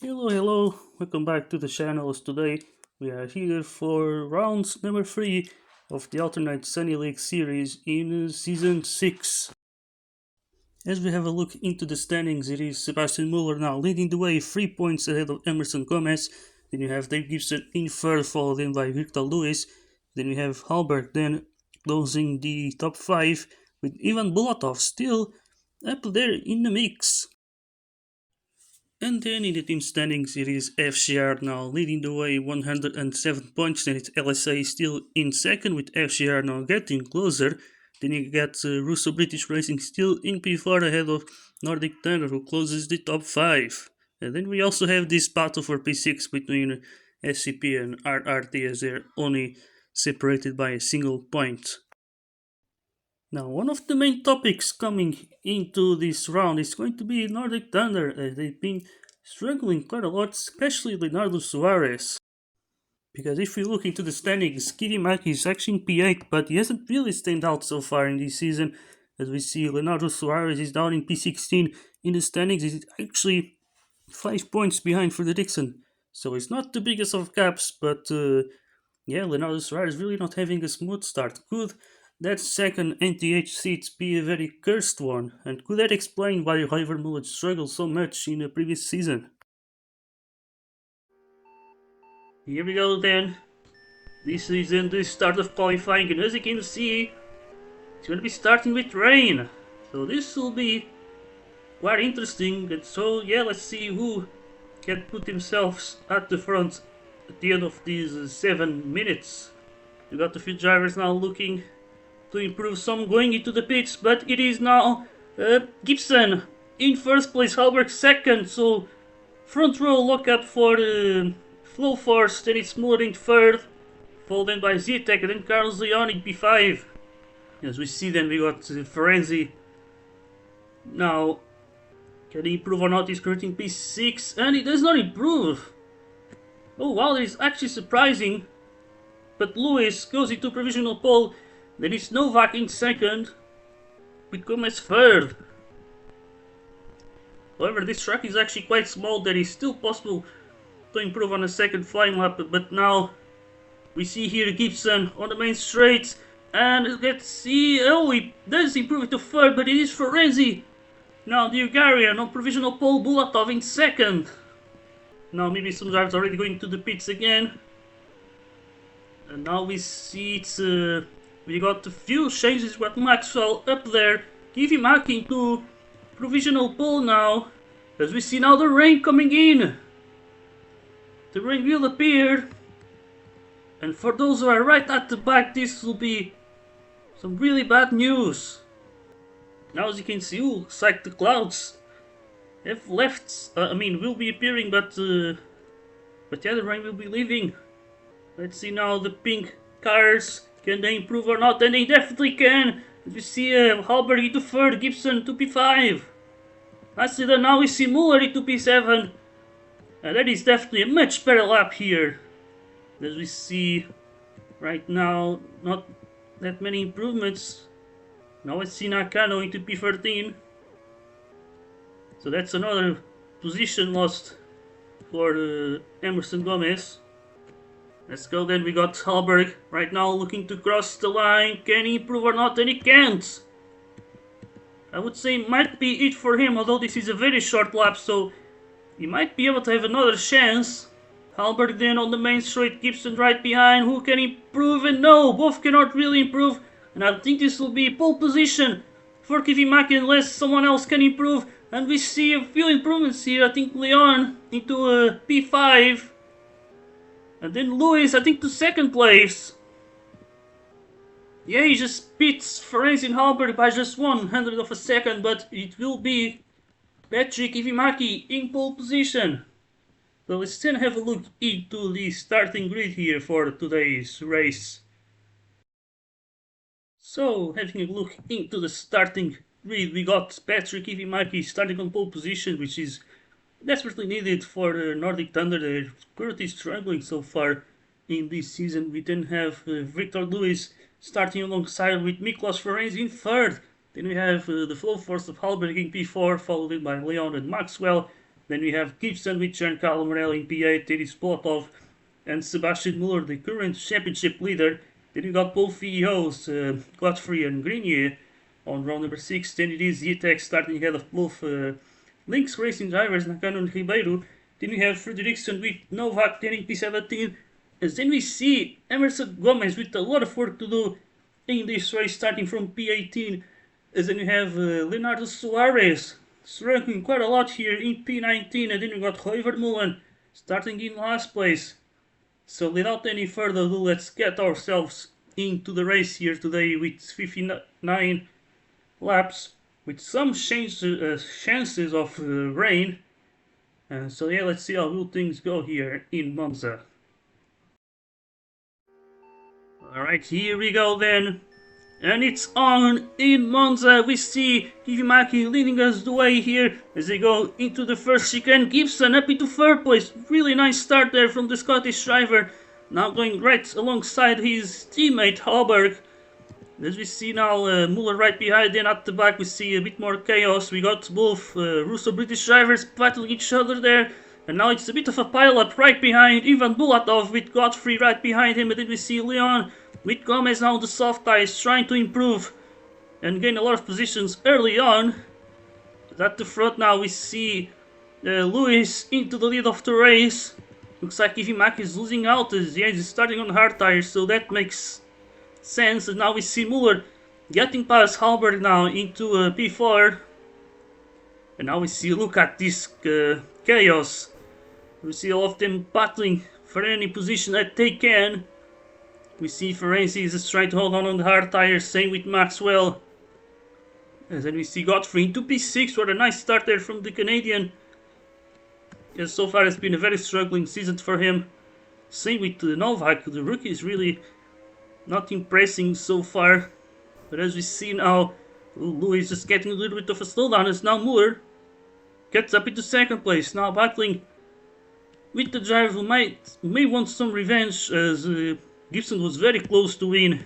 Hello, welcome back to the channels. Today we are here for round number 3 of the alternate Sunny League series in season 6. As we have a look into the standings, it is Sebastian Muller now leading the way, 3 points ahead of Emerson Gomez. Then you have Dave Gibson in third, followed in by Victor Lewis. Then we have Halberg then closing the top 5 with Ivan Bulatov still up there in the mix. And then in the team standings, it is FCR now leading the way, 107 points, and it's LSA still in second, with FCR now getting closer. Then you get Russo British Racing still in P4 ahead of Nordic Thunder, who closes the top 5. And then we also have this battle for P6 between SCP and RRT, as they're only separated by a single point. Now, one of the main topics coming into this round is going to be Nordic Thunder, as they've been struggling quite a lot, especially Leonardo Suarez. Because if we look into the standings, Kirimaki is actually in P8, but he hasn't really stand out so far in this season. As we see, Leonardo Suarez is down in P16 in the standings. He's actually 5 points behind Fredriksson. So it's not the biggest of gaps, but Leonardo Suarez really not having a smooth start. Could that second NTH seat be a very cursed one? And could that explain why Oliver Mullet struggled so much in the previous season? Here we go then. This is in the start of qualifying, and as you can see, it's going to be starting with rain. So this will be quite interesting. And so let's see who can put themselves at the front at the end of these 7 minutes. We got a few drivers now looking to improve, some going into the pits, but it is now Gibson in first place, Halberg second, so front row lockup for Flow Force, then it's Muller in third, followed in by Zitek, and then Carlos Leon in P5. As we see then we got Ferenzi now. Can he improve or not? He's currently in P6, and he does not improve. Oh wow, that is actually surprising. But Lewis goes into provisional pole. Then it's Novak in second, with Gomez third. However, this track is actually quite small, that is still possible to improve on a second flying lap, but now we see here Gibson on the main straight, and let's see, oh, he does improve it to third, but it is Ferenzi. Now the Hungarian on provisional pole, Bulatov in second. Now maybe some drivers already going to the pits again. And now we see it's we got a few changes. We got Maxwell up there, Kivimaki into provisional pole now. As we see now the rain coming in. The rain will appear. And for those who are right at the back, this will be some really bad news. Now as you can see, looks like the clouds have left. Will be appearing, but the rain will be leaving. Let's see now the pink cars. Can they improve or not? And they definitely can. As we see Halberg into third, Gibson to P5. Lastly then now we see Muller into P7. And that is definitely a much better lap here. As we see right now, not that many improvements. Now let's see Nakano into P13. So that's another position lost for Emerson Gomez. Let's go then, we got Halberg right now looking to cross the line. Can he improve or not? And he can't. I would say might be it for him, although this is a very short lap, so he might be able to have another chance. Halberg then on the main straight, Gibson right behind. Who can improve? And no, both cannot really improve. And I think this will be pole position for Kivimaki unless someone else can improve. And we see a few improvements here. I think Leon into a P5. And then Lewis, I think, to second place. Yeah, he just beats Ferenc and Halberg by just 100 of a second, but it will be Patrick Ivimaki in pole position. So let's then have a look into the starting grid here for today's race. So, having a look into the starting grid, we got Patrick Ivimaki starting on pole position, which is desperately needed for the Nordic Thunder. They're currently struggling so far in this season. We then have Victor Lewis starting alongside with Miklos Ferenc in third. Then we have the Flow Force of Halberg in P4, followed by Leon and Maxwell. Then we have Gibson with Giancarlo Morelli in P8, Teddy Splatov and Sebastian Muller, the current championship leader. Then you got both VEOs, Godfrey and Grenier, on row number 6. Then it is Zetec starting ahead of both Lynx Racing drivers, Nakano and Ribeiro. Then we have Fredriksson with Novak getting P17. As then we see Emerson Gomez with a lot of work to do in this race, starting from P18. As then you have Leonardo Suarez struggling quite a lot here in P19. And then we got Roy Vermeulen starting in last place. So without any further ado, let's get ourselves into the race here today with 59 laps, with some chances of rain. So yeah, let's see how will things go here in Monza. Alright, here we go then. And it's on in Monza. We see Kivimaki leading us the way here as they go into the first chicane. Gibson up into third place. Really nice start there from the Scottish driver. Now going right alongside his teammate Hallberg. As we see now Muller right behind, then at the back we see a bit more chaos. We got both Russo-British drivers battling each other there. And now it's a bit of a pile-up right behind Ivan Bulatov with Godfrey right behind him. And then we see Leon with Gomez now on the soft tires trying to improve and gain a lot of positions early on. At the front now we see Lewis into the lead of the race. Looks like Kivimaki is losing out as he's starting on hard tires, so that makes sense. And now we see Muller getting past Hallberg now into P4. And now we see, look at this chaos. We see all of them battling for any position that they can. We see Ferenczi is just trying to hold on the hard tires, same with Maxwell. And then we see Godfrey into P6, what a nice start there from the Canadian. Yes, so far it's been a very struggling season for him. Same with Novak, the rookie is really not impressing so far. But as we see now, Louis just getting a little bit of a slowdown as now Muller gets up into second place. Now battling with the driver who may want some revenge, as Gibson was very close to win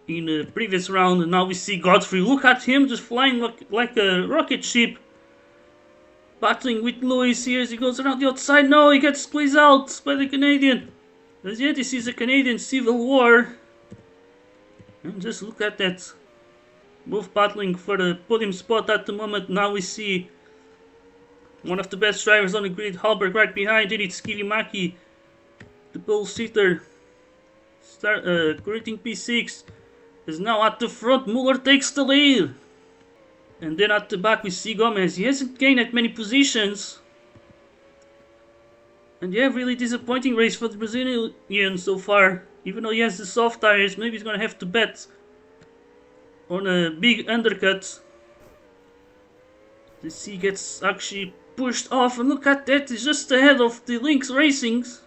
in the previous round. And now we see Godfrey, look at him just flying like a rocket ship. Battling with Lewis here as he goes around the outside. No, he gets squeezed out by the Canadian. As yet this is a Canadian civil war. And just look at that. Both battling for the podium spot at the moment. Now we see one of the best drivers on the grid, Hallberg, right behind it. It's Kivimaki, the pole sitter, creating P6. Is now at the front. Muller takes the lead. And then at the back we see Gomez. He hasn't gained that many positions. And yeah, really disappointing race for the Brazilian so far. Even though he has the soft tires, maybe he's gonna have to bet on a big undercut. The C gets actually pushed off, and look at that, he's just ahead of the Lynx Racings.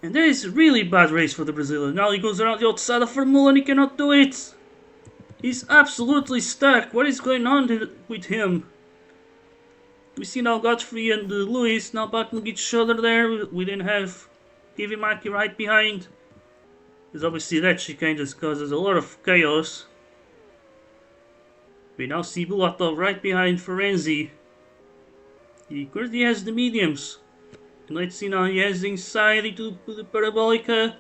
And that is a really bad race for the Brazilian. Now he goes around the outside of Vermeulen and he cannot do it. He's absolutely stuck. What is going on with him? We see now Godfrey and Lewis now battling each other there. We then have Kivimaki right behind. Because obviously that chicane just causes a lot of chaos. We now see Bulatov right behind Ferenczi. He currently has the mediums. And let's see now, he has the inside into the Parabolica.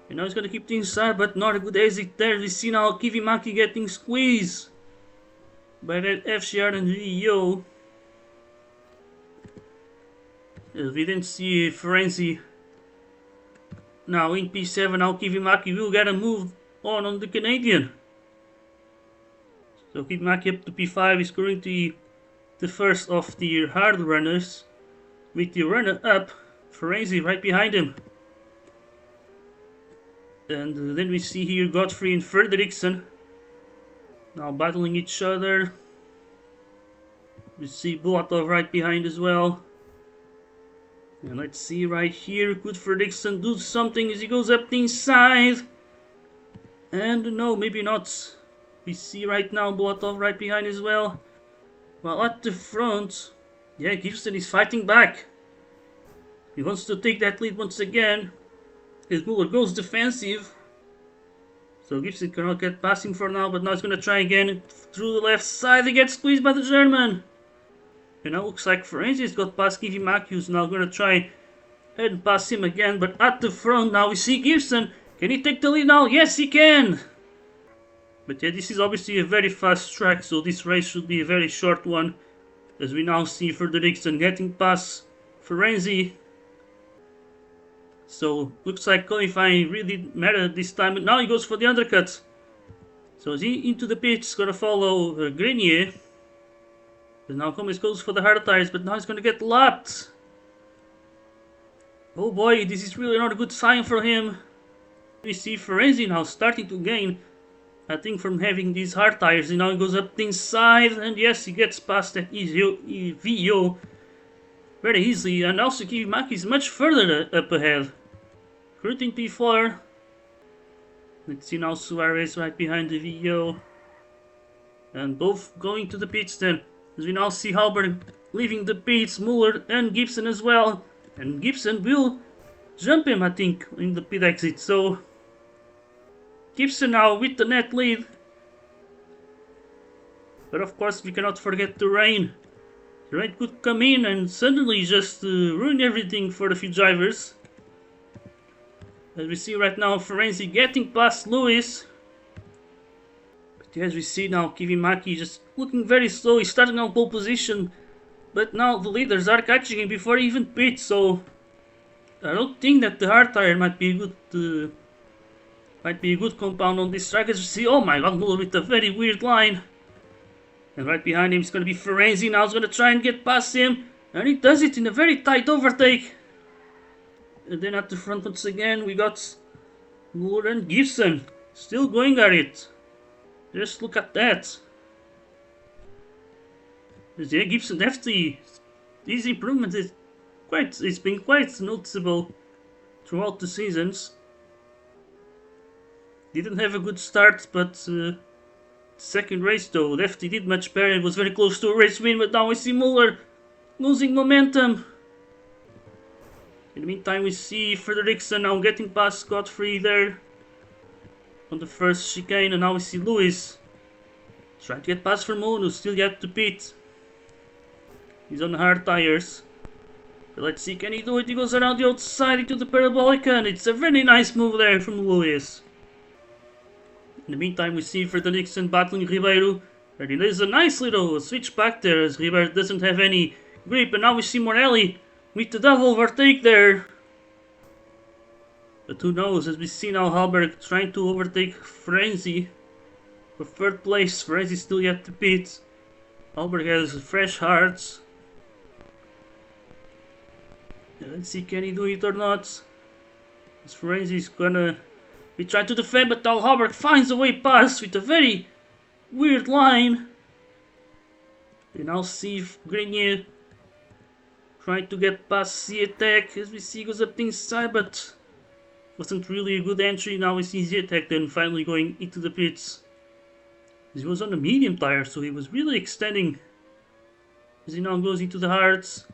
And now he's going to keep the inside, but not a good exit there. We see now Kivimaki getting squeezed by that FCR and VEO. We then see Ferenczi now in P7. Now Kivimaki will get a move on the Canadian. So Kivimaki up to P5 is currently the first of the hard runners, with the runner up, Ferenczi right behind him. And then we see here Godfrey and Fredriksson now battling each other. We see Bulatov right behind as well. And let's see right here, could Fredriksson do something as he goes up the inside? And no, maybe not. We see right now Bulatov right behind as well. While at the front, yeah, Gibson is fighting back. He wants to take that lead once again. His Muller goes defensive. So Gibson cannot get past him for now, but now he's going to try again through the left side. He gets squeezed by the German. And now looks like Frenzy's got past Kivimaki, who's now gonna try and pass him again. But at the front now we see Gibson. Can he take the lead now? Yes, he can! But yeah, this is obviously a very fast track, so this race should be a very short one. As we now see Fredriksson getting past Ferenzi. So looks like qualifying really mattered this time, but now he goes for the undercut. So is he into the pits, gonna follow Grenier. And now Gomez goes for the hard tires, but now he's gonna get lapped. Oh boy, this is really not a good sign for him. We see Ferenzi now starting to gain, I think, from having these hard tires. And now he goes up the inside, and yes, he gets past that VO very easily. And also Kivimaki is much further up ahead. Current P4. Let's see now Suarez right behind the VO. And both going to the pits then. As we now see Halberg leaving the pits, Muller and Gibson as well. And Gibson will jump him, I think, in the pit exit. So Gibson now with the net lead. But of course we cannot forget the rain. The rain could come in and suddenly just ruin everything for the few drivers. As we see right now, Ferenzi getting past Lewis. But as we see now, Kivimaki just looking very slow. He's starting on pole position. But now the leaders are catching him before he even pits. So I don't think that the hard tire might be a good compound on this track. As we see, oh my god, Muller with a very weird line. And right behind him is going to be Ferenzi. Now he's going to try and get past him. And he does it in a very tight overtake. And then at the front once again we got Muller and Gibson. Still going at it. Just look at that. Yeah, Gibson definitely, these improvements it's been quite noticeable throughout the seasons. Didn't have a good start, but second race though, Lefty did much better. It was very close to a race win, but now we see Muller losing momentum. In the meantime, we see Fredriksson now getting past scot-free there on the first chicane, and now we see Lewis trying to get past Vermeulen, who's still yet to pit. He's on hard tires. But let's see, can he do it? He goes around the outside into the parabolica, and it's a very nice move there from Lewis. In the meantime, we see Fredriksson battling Ribeiro, and it is a nice little switch back there as Ribeiro doesn't have any grip, and now we see Morelli with the double overtake there. But who knows, as we see now Halberg trying to overtake Ferenzi for third place. Ferenzi still yet to pit. Halberg has fresh hearts. Let's see, can he do it or not? As Ferenzi is gonna be trying to defend, but now Halberg finds a way past with a very weird line. We now see Grenier trying to get past Z-Attack, as we see goes up the inside, but wasn't really a good entry. Now we see Z-Attack then finally going into the pits. He was on a medium tire, so he was really extending as he now goes into the hards.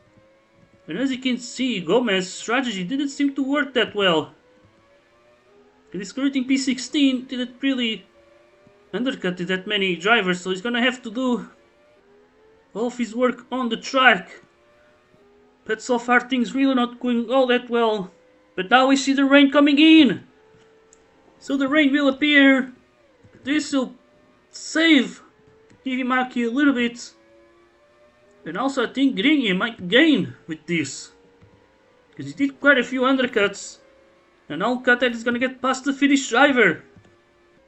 And as you can see, Gomez's strategy didn't seem to work that well. This current P16 didn't really undercut that many drivers, so he's gonna have to do all of his work on the track. But so far things really not going all that well. But now we see the rain coming in. So the rain will appear. This will save Kivimaki a little bit. And also I think Grenier might gain with this. Because he did quite a few undercuts. And now Katet is gonna get past the Finnish driver.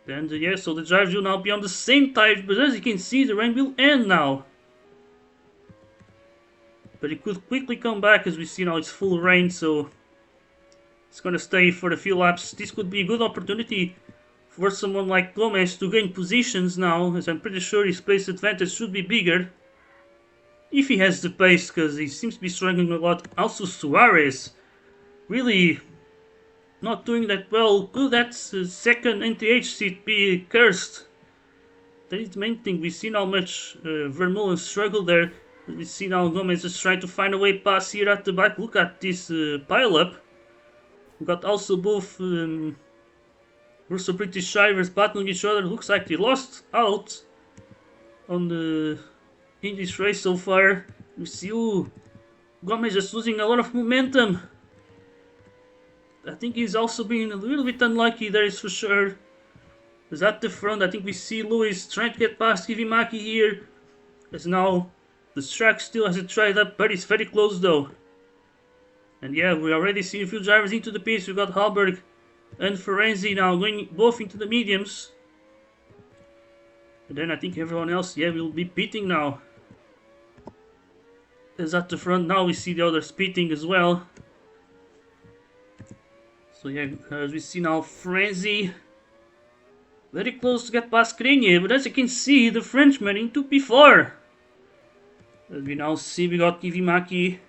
And yeah, so the drivers will now be on the same tires, but as you can see the rain will end now. But it could quickly come back, as we see now it's full rain, so it's gonna stay for a few laps. This could be a good opportunity for someone like Gomez to gain positions now, as I'm pretty sure his pace advantage should be bigger. If he has the pace, because he seems to be struggling a lot. Also Suarez, really not doing that well. Could that second NTH seat be cursed? That is the main thing. We see how much Vermeulen struggled there. We see now Gomez is trying to find a way past here at the back. Look at this pile up. We got also both Russo British drivers battling each other. Looks like they lost out on the in this race so far. We see, ooh, Gomez just losing a lot of momentum. I think he's also being a little bit unlucky, that is for sure. Because at the front, I think we see Lewis trying to get past Kivimaki here. As now, the track still has it tried up, but it's very close though. And yeah, we already see a few drivers into the pits. We got Halberg and Ferenzi now going both into the mediums. And then I think everyone else, yeah, will be pitting now. As at the front now we see the others pitting as well. So yeah, as we see now Ferenzi very close to get past Grenier, but as you can see, the Frenchman into P4. As we now see, we got Kivimaki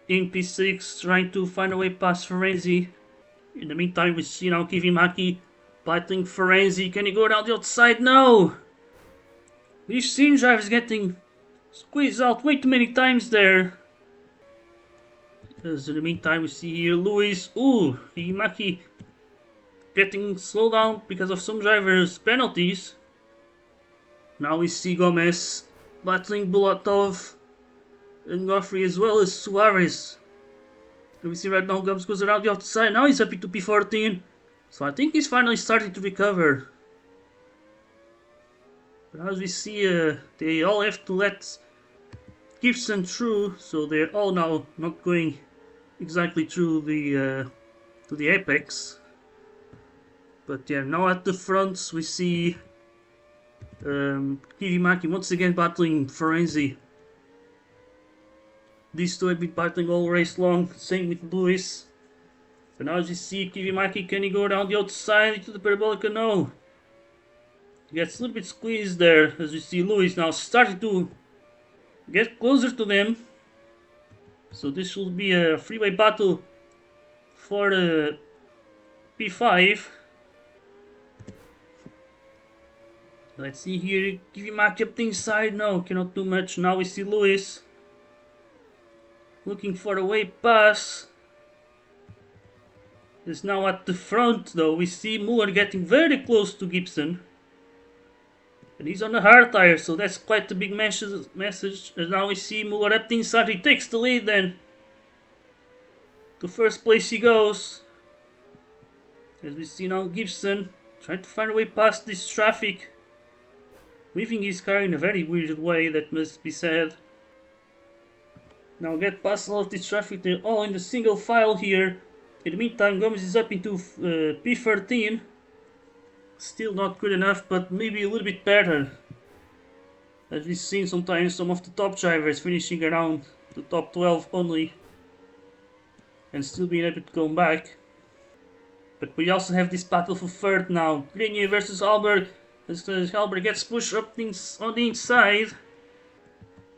in P6 trying to find a way past Ferenzi. In the meantime, we see now Kivimaki battling Ferenzi. Can he go down the outside? No! We've seen drivers getting squeezed out way too many times there. As in the meantime, we see here Luis. Ooh, Kivimaki getting slowed down because of some drivers' penalties. Now we see Gomez battling Bulatov and Goffrey as well as Suarez. And we see right now Gomez goes around the outside. Now he's up into P14. So I think he's finally starting to recover. But as we see, they all have to let Gibson through, so they're all now not going exactly through the to the apex. But yeah, now at the front we see Kivimaki once again battling Ferenzi. These two have been battling all race long, same with Lewis. But now as you see Kivimaki, can he go down the outside into the Parabolica? No. He gets a little bit squeezed there as we see Lewis now starting to get closer to them. So this will be a freeway battle for the P5. Let's see here, Kivimaki up the inside. No, cannot do much. Now we see Lewis looking for a way pass. Is now at the front though. We see Muller getting very close to Gibson. And he's on the hard tire, so that's quite a big message. And now we see Muller up the inside. He takes the lead then. To first place he goes. As we see now Gibson trying to find a way past this traffic. Leaving his car in a very weird way, that must be said. Now get past all of this traffic. They're all in the single file here. In the meantime, Gomez is up into P13. Still not good enough, but maybe a little bit better. As we've seen sometimes some of the top drivers finishing around the top 12 only. And still being able to come back. But we also have this battle for third now. Grenier versus Halberg. As Halberg gets pushed up on the inside.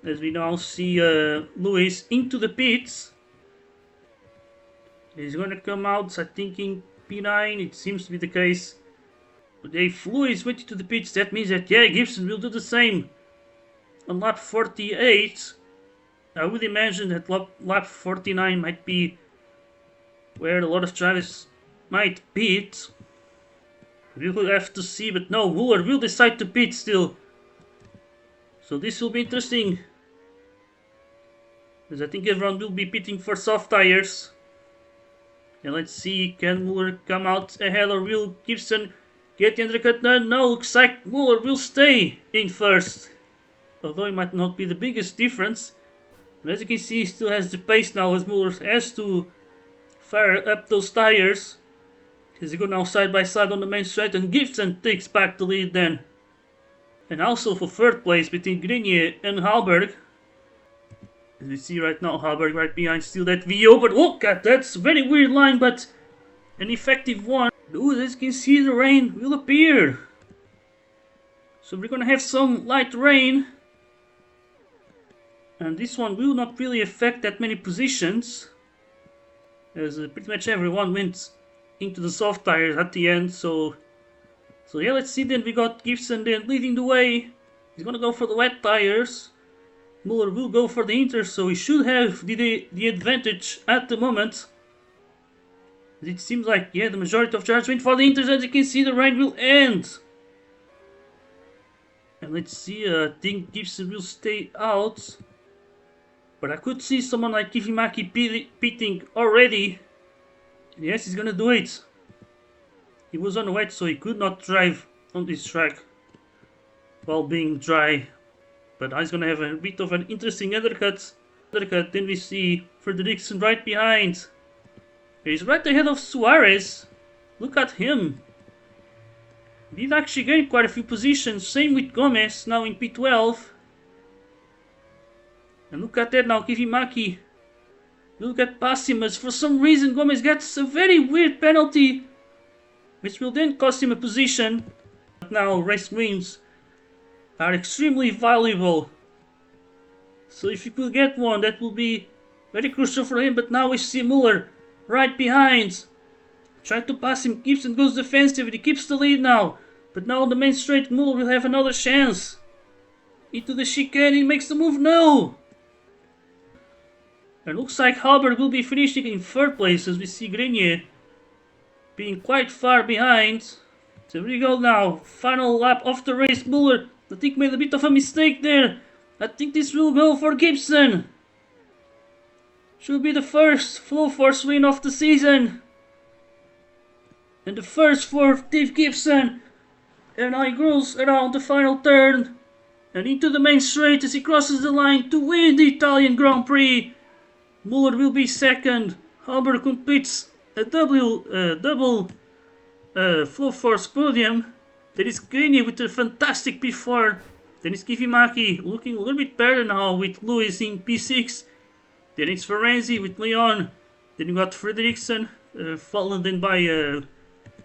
As we now see Lewis into the pits. He's going to come out, I think, in P9. It seems to be the case. But if Lewis went into the pits, that means that, yeah, Gibson will do the same. On lap 48, I would imagine that lap 49 might be where a lot of drivers might pit. We will have to see, but no, Muller will decide to pit still. So this will be interesting. Because I think everyone will be pitting for soft tires. And let's see, can Muller come out ahead or will Gibson get the undercut? No, looks like Muller will stay in first. Although it might not be the biggest difference. But as you can see, he still has the pace now as Muller has to fire up those tires. As they go now side by side on the main straight, and Gibson takes back the lead then. And also for third place between Grenier and Halberg. As we see right now, Halberg right behind still that VO, but look at that's a very weird line, but an effective one. Ooh, as you can see, the rain will appear. So we're gonna have some light rain. And this one will not really affect that many positions. As pretty much everyone went into the soft tires at the end, so yeah, let's see then. We got Gibson then leading the way. He's gonna go for the wet tires. Muller will go for the inters, so he should have the advantage at the moment. It seems like, yeah, the majority of drivers went for the inters. As you can see, the rain will end. And let's see, I think Gibson will stay out. But I could see someone like Kifimaki pitting already. And yes, he's gonna do it. He was on wet, so he could not drive on this track while being dry. But he's gonna have a bit of an interesting undercut. Then we see Fredriksson right behind. He's right ahead of Suarez. Look at him. He's actually gained quite a few positions. Same with Gomez, now in P12. And look at that now, Kifimaki. Look at past him, as for some reason Gomez gets a very weird penalty, which will then cost him a position. But now race wins are extremely valuable. So if you could get one, that will be very crucial for him. But now we see Muller right behind. Trying to pass him, Gibson goes defensive, and he keeps the lead now. But now on the main straight, Muller will have another chance. Into the chicane, he makes the move, no! And looks like Halberg will be finishing in third place, as we see Grenier being quite far behind. So here we go now, final lap of the race. Muller, I think, made a bit of a mistake there. I think this will go for Gibson. Should be the first full force win of the season. And the first for Steve Gibson. And now he goes around the final turn and into the main straight as he crosses the line to win the Italian Grand Prix. Muller will be second. Halberg completes a double full force podium. There is Grenier with a fantastic P4. Then it's Kifimaki looking a little bit better now with Lewis in P6. Then it's Ferenzi with Leon. Then you got Fredriksson followed then by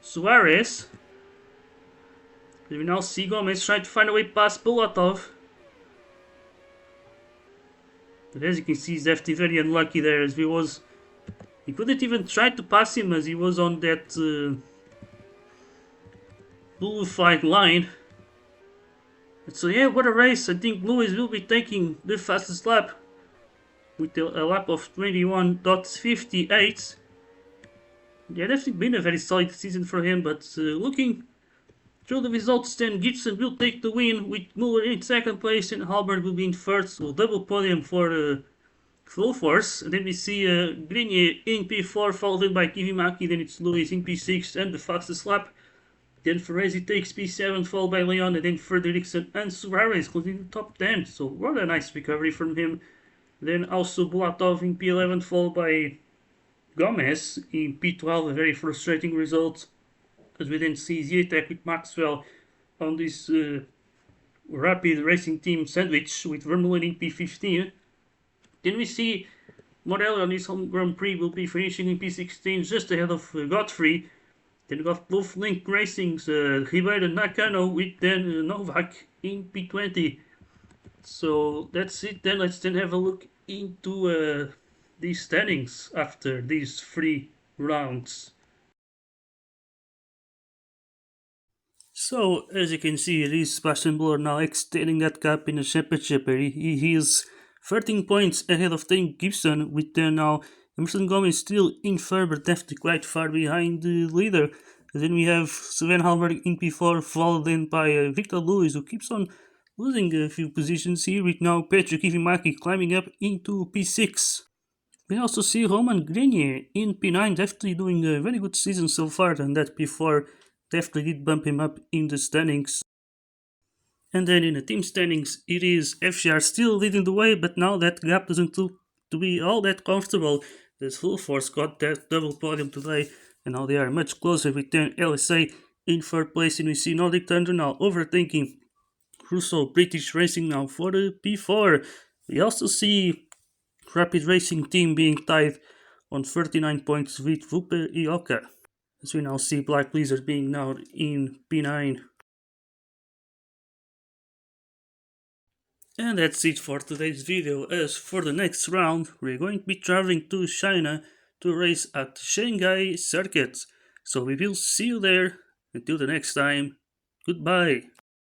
Suarez. We now see Gomez trying to find a way past Bulatov. But as you can see, he's definitely very unlucky there, as he couldn't even try to pass him as he was on that blue flag line. And so yeah, what a race. I think Lewis will be taking the fastest lap with a lap of 21.58. Yeah, definitely been a very solid season for him, but looking through the results, then Gibson will take the win with Muller in second place and Halberg will be in third, so double podium for full force. And then we see Grenier in P4 followed by Kivimaki, then it's Lewis in P6 and the fastest lap. Then Ferrezi takes P7 followed by Leon, and then Fredriksson and Suarez closing the top 10. So what a nice recovery from him. Then also Bulatov in P11 followed by Gomez in P12, a very frustrating result. As we then see Zietek with Maxwell on this rapid racing team sandwich with Vermeulen in P15. Then we see Morelli on his home Grand Prix will be finishing in P16 just ahead of Godfrey. Then we got both Link Racing's Ribeiro Nakano with then Novak in P20. So that's it then. Let's then have a look into these standings after these 3 rounds. So, as you can see, it is Sebastian Buller now extending that gap in the championship. He is 13 points ahead of Tim Gibson, with now Emerson Gomez still in third, but definitely quite far behind the leader. And then we have Sven Halberg in P4, followed then by Victor Lewis, who keeps on losing a few positions here, with now Petr Kivimaki climbing up into P6. We also see Roman Grenier in P9, definitely doing a very good season so far, and that P4 definitely did bump him up in the standings. And then in the team standings, it is FCR still leading the way, but now that gap doesn't look to be all that comfortable. As Full Force got that double podium today, and now they are much closer with 10 LSA in third place, and we see Nordic Thunder now overtaking Russo British Racing now for the P4. We also see Rapid Racing Team being tied on 39 points with Vupe Ioka. As we now see Black Blizzard being now in P9. And that's it for today's video. As for the next round, we're going to be traveling to China to race at Shanghai Circuit. So we will see you there. Until the next time, goodbye.